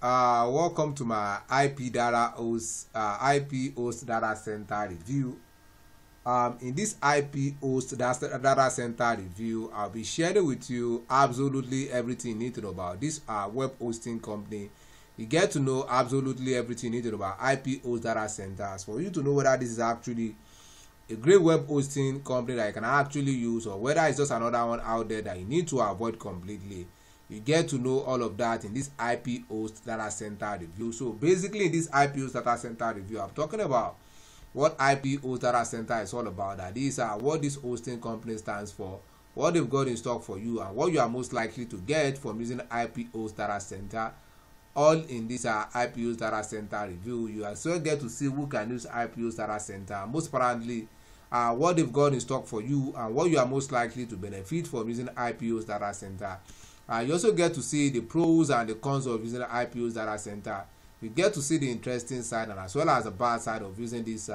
Welcome to my IP host data center review. In this IP host data center review, I'll be sharing with you absolutely everything you need to know about this web hosting company. You get to know absolutely everything you need to know about IP host data centers for you to know whether this is actually a great web hosting company that you can actually use, or whether it's just another one out there that you need to avoid completely. You get to know all of that in this IP host data center review. So basically in this IP host data center review, I'm talking about what IP host data center is all about. That is what this hosting company stands for, what they've got in stock for you, and what you are most likely to get from using IP host data center. All in this IP host data center review. You also get to see who can use IP host data center, most importantly what they've got in stock for you, and what you are most likely to benefit from using IP host data center. You also get to see the pros and the cons of using the IP host data center. You get to see the interesting side and as well as the bad side of using this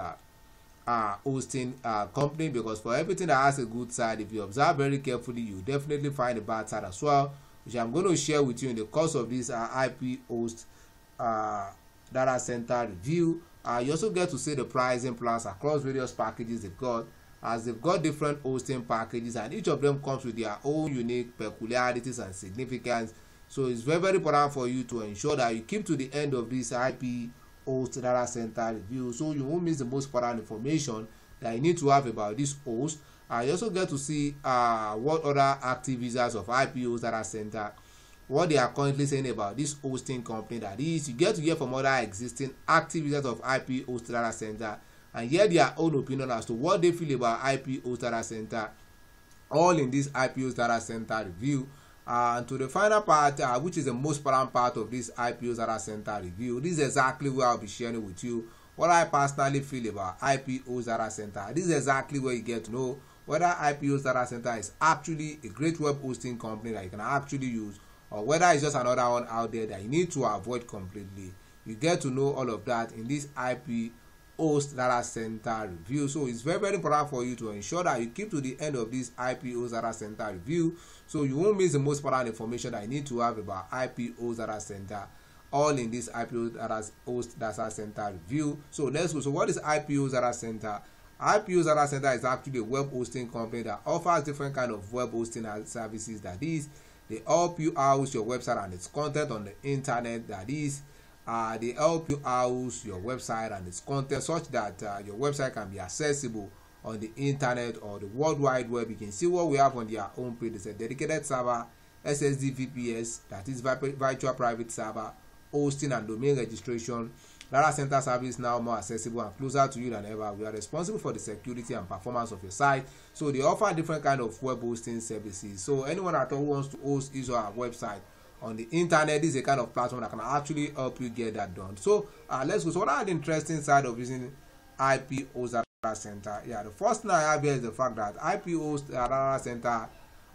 hosting company, because for everything that has a good side, if you observe very carefully, you definitely find the bad side as well, which I'm going to share with you in the course of this IP host data center review. You also get to see the pricing plans across various packages they've got, as they've got different hosting packages, and each of them comes with their own unique peculiarities and significance. So it's very, very important for you to ensure that you keep to the end of this IP host data center review, so you won't miss the most important information that you need to have about this host. You also get to see what other active users of IP host data center, what they are currently saying about this hosting company. That is, you get to hear from other existing active users of IP host data center and hear their own opinion as to what they feel about IP host data center, all in this IP host data center review. And to the final part, which is the most important part of this IP host data center review, this is exactly where I'll be sharing with you what I personally feel about IP host data center. This is exactly where you get to know whether IP host data center is actually a great web hosting company that you can actually use, or whether it's just another one out there that you need to avoid completely. You get to know all of that in this IP host data center review. So it's very, very important for you to ensure that you keep to the end of this IP host data center review, so you won't miss the most important information that you need to have about IP host data center, all in this IP host data center review. So let's go. So what is IP host data center? IP host data center is actually a web hosting company that offers different kind of web hosting services. That is, they help you house your website and its content on the internet. That is, they help you house your website and its content such that your website can be accessible on the internet or the world wide web. You can see what we have on their home page. It's a dedicated server, SSD VPS, that is virtual private server, hosting and domain registration. Data center service now more accessible and closer to you than ever. We are responsible for the security and performance of your site. So they offer different kind of web hosting services. So anyone at all who wants to host his or her website on the internet, this is a kind of platform that can actually help you get that done. So let's go. So what are the interesting side of using IP host data center? Yeah, the first thing I have here is the fact that IP host data center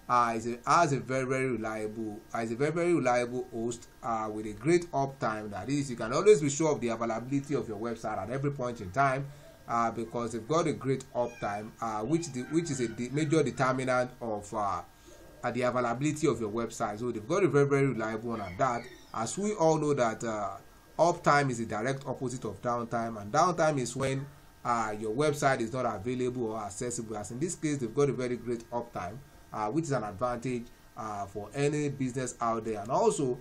has a very, very reliable host with a great uptime. That is, you can always be sure of the availability of your website at every point in time, because they've got a great uptime, which is a major determinant of the availability of your website. So they've got a very, very reliable one at that, as we all know that uptime is a direct opposite of downtime, and downtime is when your website is not available or accessible. As in this case, they've got a very great uptime, which is an advantage for any business out there. And also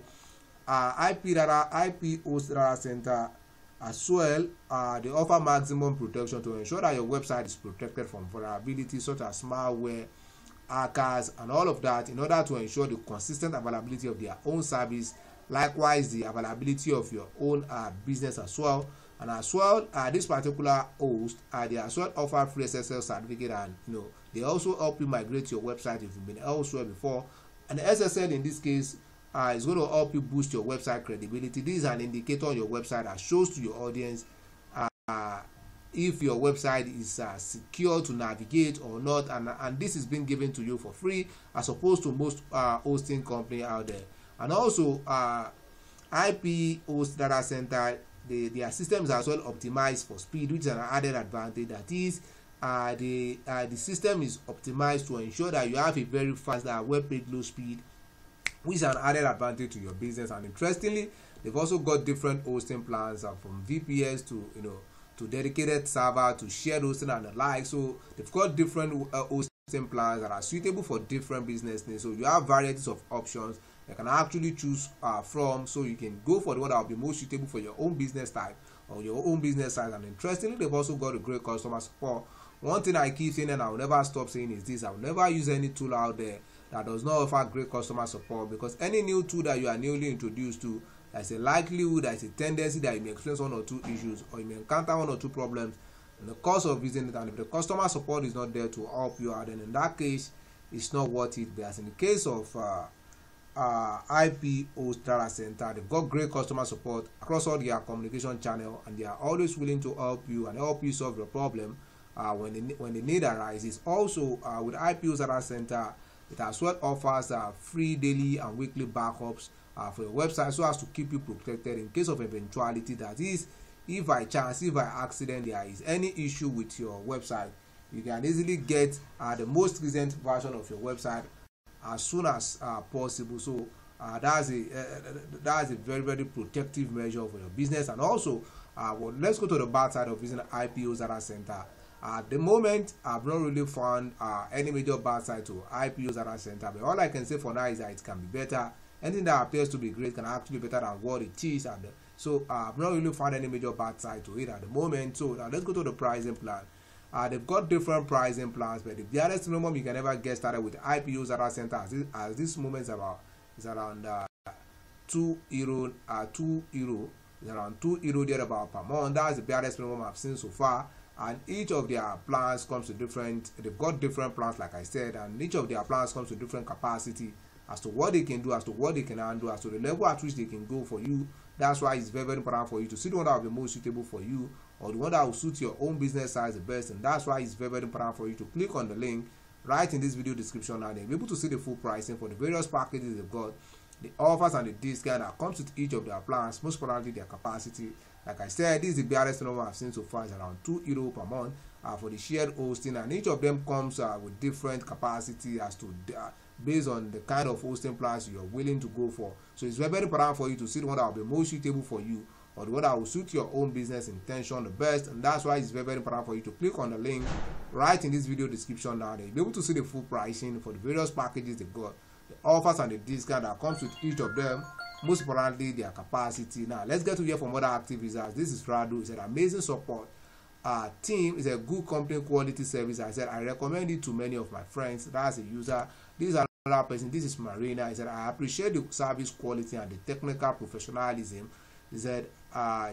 IP host data center as well, they offer maximum protection to ensure that your website is protected from vulnerabilities such as malware, hackers, and all of that, in order to ensure the consistent availability of their own service, likewise the availability of your own business as well. And as well, this particular host, they as well offer free SSL certificate, and they also help you migrate your website if you've been elsewhere before. And the SSL in this case is going to help you boost your website credibility. This is an indicator on your website that shows to your audience if your website is secure to navigate or not, and this is being given to you for free, as opposed to most hosting company out there. And also IP host data center, their systems are as well optimized for speed, which is an added advantage. That is, the system is optimized to ensure that you have a very fast web page load speed, which is an added advantage to your business. And interestingly, they've also got different hosting plans from VPS to to dedicated server to shared hosting and the like. So they've got different hosting plans that are suitable for different business needs. So you have varieties of options you can actually choose from. So you can go for the one that will be most suitable for your own business type or your own business size. And interestingly, they've also got a great customer support. One thing I keep saying and I will never stop saying is this: I will never use any tool out there that does not offer great customer support, because any new tool that you are newly introduced to, there's a likelihood, there's a tendency that you may experience one or two issues, or you may encounter one or two problems in the course of using it. And if the customer support is not there to help you out, then in that case it's not worth it. Whereas in the case of IP host data center, they've got great customer support across all their communication channel, and they are always willing to help you and help you solve your problem when the need arises. Also, with IP host data center, it as well offers free daily and weekly backups for your website, so as to keep you protected in case of eventuality. That is, if by chance, if by accident there is any issue with your website, you can easily get the most recent version of your website as soon as possible. So that's a very, very protective measure for your business. And also, well, let's go to the bad side of using IP host data center. At the moment, I've not really found any major bad side to IP host data center, but all I can say for now is that it can be better. Anything that appears to be great can actually be better than what it is. And so I've not really found any major bad side to it at the moment. So now let's go to the pricing plan. They've got different pricing plans, but the barest minimum you can ever get started with IP host data center at this moment is around €2. It's around €2 there about per month. That's the barest minimum I've seen so far. And each of their plans comes to different, they've got different plans, like I said, and each of their plans comes to different capacity as to what they can do, as to what they can handle, as to the level at which they can go for you. That's why it's very, very important for you to see the one that will be most suitable for you, or the one that will suit your own business size the best. And that's why it's very, very important for you to click on the link right in this video description, and then be able to see the full pricing for the various packages they've got, the offers and the discount that comes with each of their plans, most importantly their capacity. Like I said, this is the barest number I've seen so far, is around €2 per month for the shared hosting, and each of them comes with different capacity as to based on the kind of hosting plans you're willing to go for. So it's very, very important for you to see the one that will be most suitable for you, or the one that will suit your own business intention the best. And that's why it's very, very important for you to click on the link right in this video description now. You'll be able to see the full pricing for the various packages they've got, the offers and the discount that comes with each of them, most importantly their capacity. Now let's get to hear from other active users. This is Radu. It's an amazing support team. Is a good company quality service. I said I recommend it to many of my friends. That's a user. This is another person. This is Marina. I said I appreciate the service quality and the technical professionalism. He said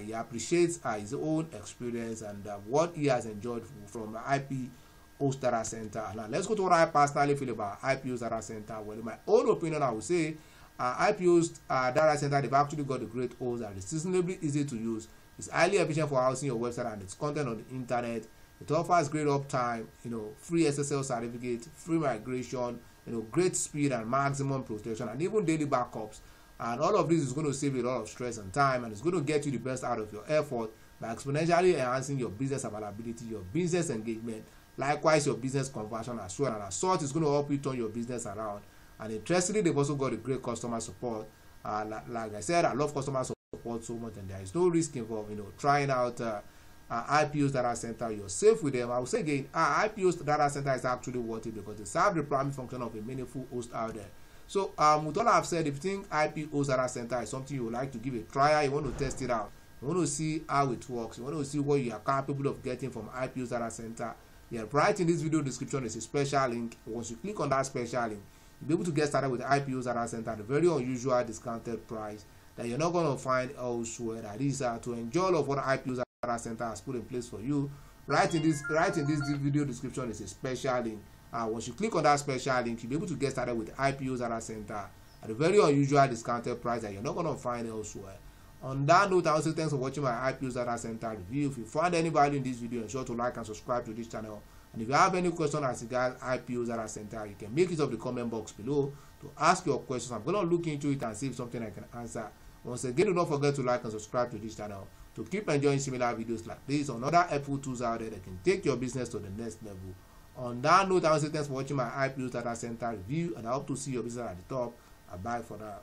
he appreciates his own experience and what he has enjoyed from IP host data center. Now let's go to what I personally feel about IP host data center. Well, in my own opinion, I would say IP host data center, they've actually got a great host that is reasonably easy to use. It's highly efficient for housing your website and its content on the internet. It offers great uptime, free SSL certificate, free migration, great speed and maximum protection, and even daily backups. And all of this is going to save you a lot of stress and time, and it's going to get you the best out of your effort by exponentially enhancing your business availability, your business engagement, likewise your business conversion as well. And as such, it's going to help you turn your business around. And interestingly, they've also got a great customer support. Like I said, I love customer support so much, and there is no risk involved. Trying out IP host data center, you're safe with them. I will say again, IP host data center is actually worth it because they serve the primary function of a meaningful host out there. So with all I've said, if you think IP host data center is something you would like to give a try, you want to test it out, you want to see how it works, you want to see what you are capable of getting from IP host data center, right in this video description is a special link. Once you click on that special link, you'll be able to get started with the IP host data center at a very unusual discounted price that you're not going to find elsewhere. That is to enjoy all of what IP host data center has put in place for you. Right in this video description is a special link. Once you click on that special link, you'll be able to get started with IP host data center at a very unusual discounted price that you're not going to find elsewhere. On that note, I also thanks for watching my IP host data center review. If you found any value in this video, ensure to like and subscribe to this channel. And if you have any question as regards IP host data center, you can make it of the comment box below to ask your questions. I'm going to look into it and see if something I can answer. Once again, do not forget to like and subscribe to this channel to keep enjoying similar videos like this on other helpful tools out there that can take your business to the next level. On that note, I want to say thanks for watching my IP host data center review, and I hope to see your business at the top. Bye for now.